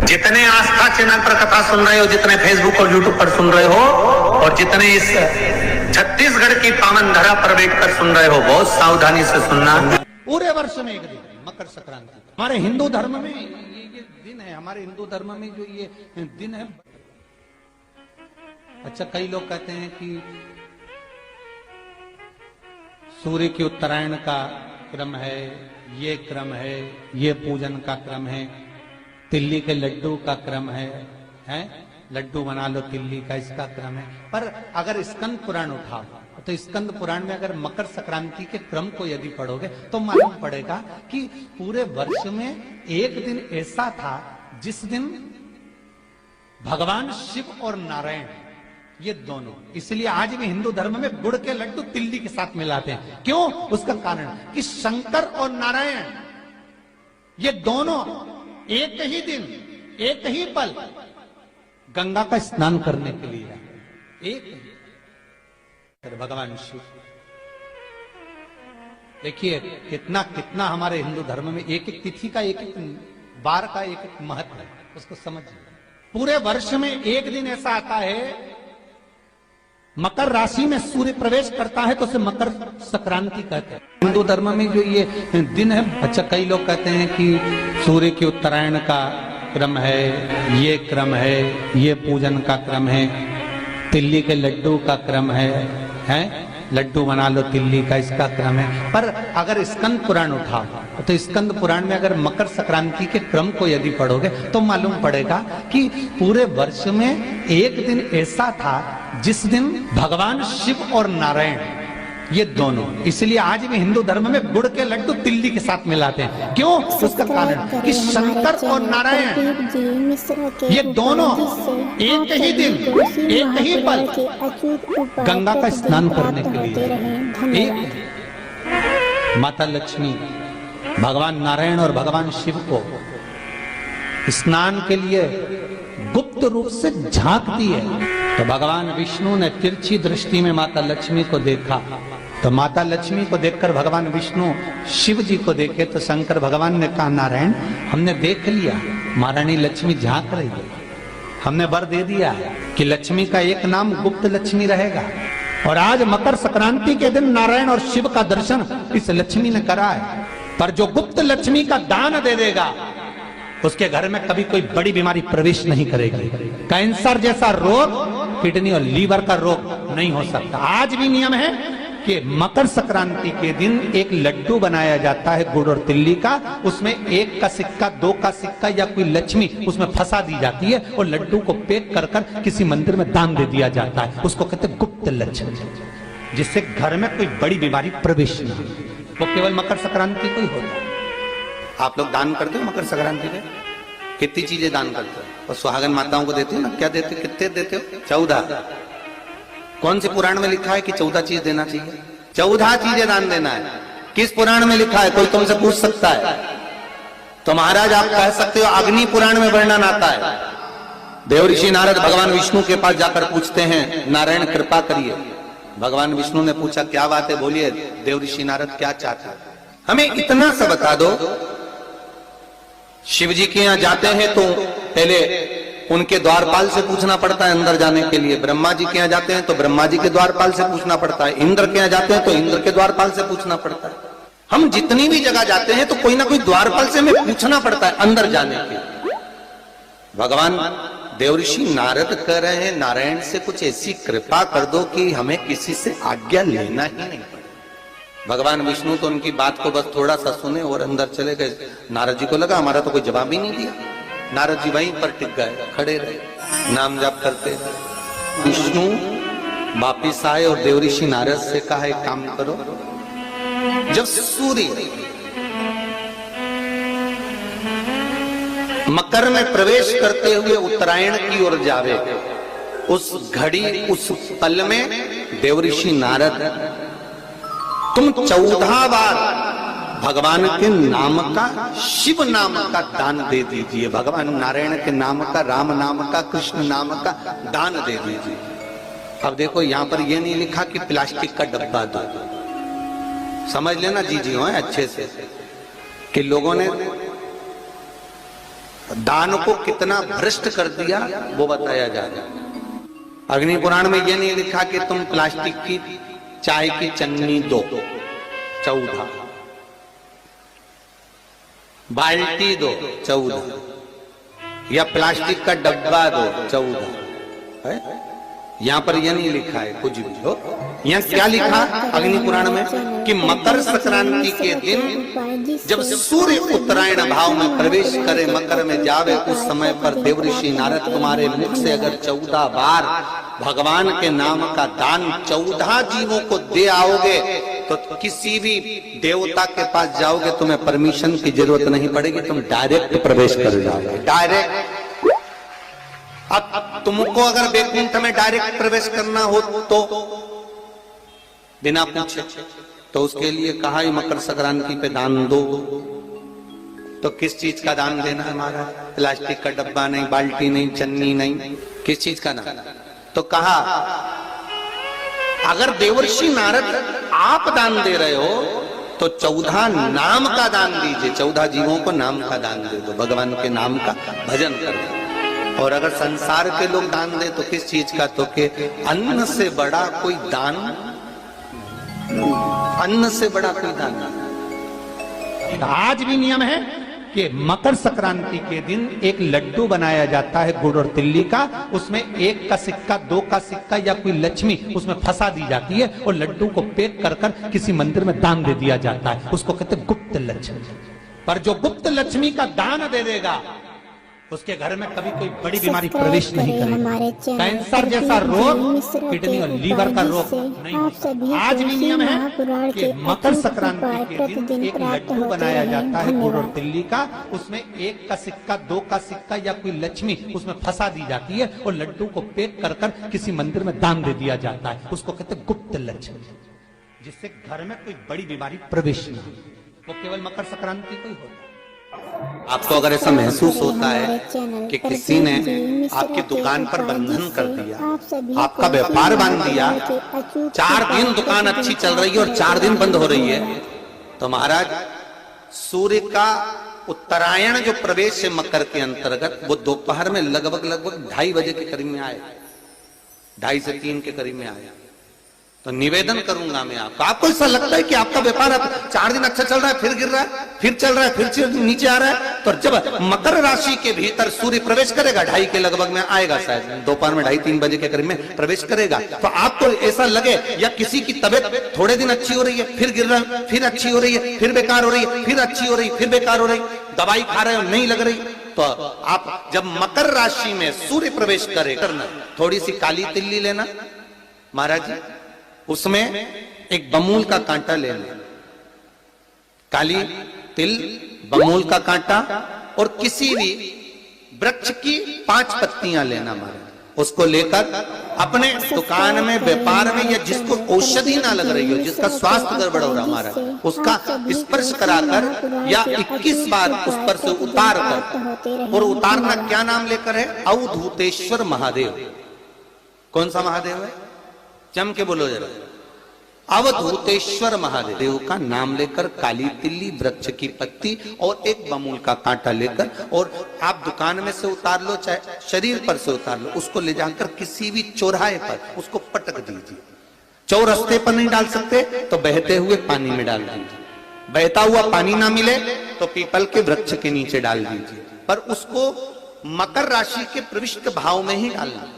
जितने आस्था चैनल पर कथा सुन रहे हो, जितने फेसबुक और यूट्यूब पर सुन रहे हो, और जितने इस छत्तीसगढ़ की पावन धरा पर बैठकर सुन रहे हो, बहुत सावधानी से सुनना। पूरे वर्ष में एक दिन मकर संक्रांति, हमारे हिंदू धर्म में ये दिन है। हमारे हिंदू धर्म में जो ये दिन है, अच्छा कई लोग कहते हैं कि सूर्य की उत्तरायण का क्रम है, ये क्रम है, ये पूजन का क्रम है, तिल्ली के लड्डू का क्रम है, लड्डू बना लो तिल्ली का, इसका क्रम है। पर अगर स्कंद पुराण उठाओ तो स्कंद पुराण में अगर मकर संक्रांति के क्रम को यदि पढ़ोगे तो मालूम पड़ेगा कि पूरे वर्ष में एक दिन ऐसा था जिस दिन भगवान शिव और नारायण ये दोनों, इसलिए आज भी हिंदू धर्म में गुड़ के लड्डू तिल्ली के साथ मिलाते हैं। क्यों? उसका कारण कि शंकर और नारायण ये दोनों एक ही दिन एक ही पल गंगा का स्नान करने के लिए आए। एक ही भगवान शिव, देखिए कितना कितना हमारे हिंदू धर्म में एक एक तिथि का, एक एक बार का एक एक महत्व है, उसको समझिए। पूरे वर्ष में एक दिन ऐसा आता है, मकर राशि में सूर्य प्रवेश करता है तो उसे मकर संक्रांति कहते हैं। हिंदू धर्म में जो ये दिन है, अच्छा कई लोग कहते हैं कि सूर्य की उत्तरायण का क्रम है, ये क्रम है, ये पूजन का क्रम है, तिल्ली के लड्डू का क्रम है, लड्डू बना लो तिल्ली का, इसका क्रम है। पर अगर स्कंद पुराण उठाओ तो स्कंद पुराण में अगर मकर संक्रांति के क्रम को यदि पढ़ोगे तो मालूम पड़ेगा कि पूरे वर्ष में एक दिन ऐसा था जिस दिन भगवान शिव और नारायण ये दोनों, इसलिए आज भी हिंदू धर्म में गुड़ के लड्डू तिल्ली के साथ मिलाते हैं। क्यों? उसका कारण कि शंकर और नारायण ये दोनों एक ही दिन एक ही पल गंगा का स्नान करने के लिए एक माता लक्ष्मी भगवान नारायण और भगवान शिव को स्नान के लिए गुप्त रूप से झांकती है। तो भगवान विष्णु ने तिरछी दृष्टि में माता लक्ष्मी को देखा, तो माता लक्ष्मी को देखकर भगवान विष्णु शिव जी को देखे तो शंकर भगवान ने कहा, नारायण हमने देख लिया, महारानी लक्ष्मी झांक रही है, हमने वर दे दिया कि लक्ष्मी का एक नाम गुप्त लक्ष्मी रहेगा। और आज मकर संक्रांति के दिन नारायण और शिव का दर्शन इस लक्ष्मी ने करा है। पर जो गुप्त लक्ष्मी का दान दे देगा उसके घर में कभी कोई बड़ी बीमारी प्रवेश नहीं करेगी। कैंसर जैसा रोग, किडनी और लीवर का रोग नहीं हो सकता। आज भी नियम है कि मकर संक्रांति के दिन एक लड्डू बनाया जाता है गुड़ और तिल्ली का, उसमें 1 का सिक्का, 2 का सिक्का या कोई लक्ष्मी उसमें फंसा दी जाती है और लड्डू को पैक कर कर किसी मंदिर में दान दे दिया जाता है। उसको कहते हैं गुप्त लक्ष्मी, जिससे घर में कोई बड़ी बीमारी प्रवेश नहीं हो। वो केवल मकर संक्रांति को ही होता है। आप लोग दान करते हो मकर संक्रांति में? कितनी चीजें दान करते हो? और सुहागन माताओं को देते हो ना, क्या देते हो? कितने देते हो? 14। कौन से पुराण में लिखा है कि 14 चीज देना चाहिए? 14 चीजें दान देना है। किस पुराण में लिखा है? कोई तुमसे पूछ सकता है तो महाराज आप कह सकते हो अग्नि पुराण में वर्णन आता है। देव ऋषि नारद भगवान विष्णु के पास जाकर पूछते हैं, नारायण कृपा करिए। भगवान विष्णु ने पूछा, क्या बात है, बोलिए देव ऋषि नारद क्या चाहते हैं? हमें इतना सा बता दो। शिव जी के यहां जाते हैं तो पहले उनके द्वारपाल से पूछना पड़ता है अंदर जाने के लिए। ब्रह्मा जी के यहां जाते हैं तो ब्रह्मा जी के द्वारपाल से पूछना पड़ता है। इंद्र के यहां जाते हैं तो इंद्र के द्वारपाल से पूछना पड़ता है। हम जितनी भी जगह जाते हैं तो कोई ना कोई द्वारपाल से हमें पूछना पड़ता है अंदर जाने के लिए। भगवान देव ऋषि नारद कह रहे हैं, नारायण से कुछ ऐसी कृपा कर दो कि हमें किसी से आज्ञा लेना ही नहीं पड़े। भगवान विष्णु तो उनकी बात को बस थोड़ा सा सुने और अंदर चले गए। नारद जी को लगा हमारा तो कोई जवाब ही नहीं दिया। नारद जी वहीं पर टिक गए, खड़े रहे, नाम जाप करते। विष्णु वापिस आए और देव ऋषि नारद से कहा, एक काम करो, जब सूर्य मकर में प्रवेश करते हुए उत्तरायण की ओर जावे, उस घड़ी उस पल में देव ऋषि नारद तुम 14 बार भगवान के नाम का, शिव नाम का दान दे दीजिए। भगवान नारायण के नाम का, राम नाम का, कृष्ण नाम का दान दे दीजिए। अब देखो यहां पर यह नहीं लिखा कि प्लास्टिक का डब्बा दो। समझ लेना जी जी हो अच्छे से कि लोगों ने दान को कितना भ्रष्ट कर दिया वो बताया जा रहा है। अग्नि पुराण में यह नहीं लिखा कि तुम प्लास्टिक की चाय की चन्नी दो 14, बाल्टी दो 14, या प्लास्टिक का डब्बा दो 14 है। यहां पर यह नहीं लिखा है कुछ भी हो। यहाँ क्या लिखा अग्नि पुराण में कि मकर संक्रांति के दिन जब सूर्य उत्तरायण भाव में प्रवेश करे, मकर में जावे, उस समय पर देवऋषि नारद तुम्हारे मुख से अगर 14 बार भगवान के नाम का दान 14 जीवों को दे आओगे तो किसी भी देवता के पास जाओगे, तुम्हें परमिशन की जरूरत नहीं पड़ेगी, तुम डायरेक्ट प्रवेश कर जाओगे। डायरेक्ट। अब तुमको अगर वैकुंठ में डायरेक्ट प्रवेश करना हो तो बिना पूछे, तो उसके लिए कहा ही मकर संक्रांति पे दान दो। तो किस चीज का दान देना है हमारा? प्लास्टिक का डब्बा नहीं, बाल्टी नहीं, चन्नी नहीं, किस चीज का दान? तो कहा अगर देवर्षि नारद आप दान दे रहे हो तो 14 नाम का दान दीजिए, 14 जीवों को नाम का दान दे दो, भगवान के नाम का भजन कर दो। और अगर संसार के लोग दान दे तो किस चीज का? तो के अन्न से बड़ा कोई दान, अन्न से बड़ा कोई दान। आज भी नियम है कि मकर संक्रांति के दिन एक लड्डू बनाया जाता है गुड़ और तिल्ली का, उसमें 1 का सिक्का, 2 का सिक्का या कोई लक्ष्मी उसमें फंसा दी जाती है और लड्डू को पैक कर कर किसी मंदिर में दान दे दिया जाता है। उसको कहते हैं गुप्त लक्ष्मी। पर जो गुप्त लक्ष्मी का दान दे देगा उसके घर में कभी कोई बड़ी बीमारी प्रवेश नहीं करेगी। कैंसर जैसा रोग, किडनी और लीवर का रोग नहीं। आज भी नियम है कि मकर संक्रांति के दिन एक लड्डू बनाया जाता है गुड़ और तिल्ली का, उसमें 1 का सिक्का, 2 का सिक्का या कोई लक्ष्मी उसमें फंसा दी जाती है और लड्डू को पैक कर कर किसी मंदिर में दान दे दिया जाता है। उसको कहते हैं गुप्त लक्ष्मी, जिससे घर में कोई बड़ी बीमारी प्रवेश नहीं हो। वो केवल मकर संक्रांति को ही होता है। आपको अगर ऐसा महसूस होता है कि किसी ने आपकी दुकान पर बंधन कर दिया, आपका व्यापार बांध दिया, 4 दिन दुकान अच्छी चल रही है और 4 दिन बंद हो रही है, तो महाराज सूर्य का उत्तरायण जो प्रवेश है मकर के अंतर्गत, वो दोपहर में लगभग 2:30 बजे के करीब में आए, 2:30 से 3 के करीब में आया। तो निवेदन करूंगा मैं आपको ऐसा लगता है कि आपका व्यापार 4 दिन अच्छा चल रहा है, फिर गिर रहा है, फिर चल रहा है, फिर नीचे आ रहा है, तो जब मकर राशि के भीतर सूर्य प्रवेश करेगा 2:30 के लगभग में आएगा, शायद दोपहर में 2:30-3 बजे के करीब में प्रवेश करेगा, तो आपको ऐसा लगे या किसी की तबियत थोड़े दिन अच्छी हो रही है, फिर गिर रहा है, फिर अच्छी हो रही है, फिर बेकार हो रही है, फिर अच्छी हो रही है, फिर बेकार हो रही, दवाई खा रहे हो नहीं लग रही, तो आप जब मकर राशि में सूर्य प्रवेश करे, करना थोड़ी सी काली तिल्ली लेना महाराज जी, उसमें एक बमूल का कांटा ले लें, काली तिल, बमूल का कांटा और किसी भी वृक्ष की 5 पत्तियां लेना महाराज। उसको लेकर अपने दुकान में, व्यापार में, या जिसको औषधि ना लग रही हो, जिसका स्वास्थ्य गड़बड़ हो रहा महाराज, उसका स्पर्श कराकर या 21 बार उस पर से उतार कर, और उतारना क्या नाम लेकर है? अवधूतेश्वर महादेव। कौन सा महादेव है? जम के बोलो जरा। अवधूतेश्वर महादेव का नाम लेकर काली तिल्ली, वृक्ष की पत्ती और एक बमूल का कांटा लेकर, और आप दुकान में से उतार लो, चाहे शरीर पर से उतार लो, उसको ले जाकर किसी भी चौराहे पर उसको पटक दीजिए। चौरस्ते पर नहीं डाल सकते तो बहते हुए पानी में डाल दीजिए, बहता हुआ पानी ना मिले तो पीपल के वृक्ष के नीचे डाल दीजिए, पर उसको मकर राशि के प्रविष्ट भाव में ही डालना।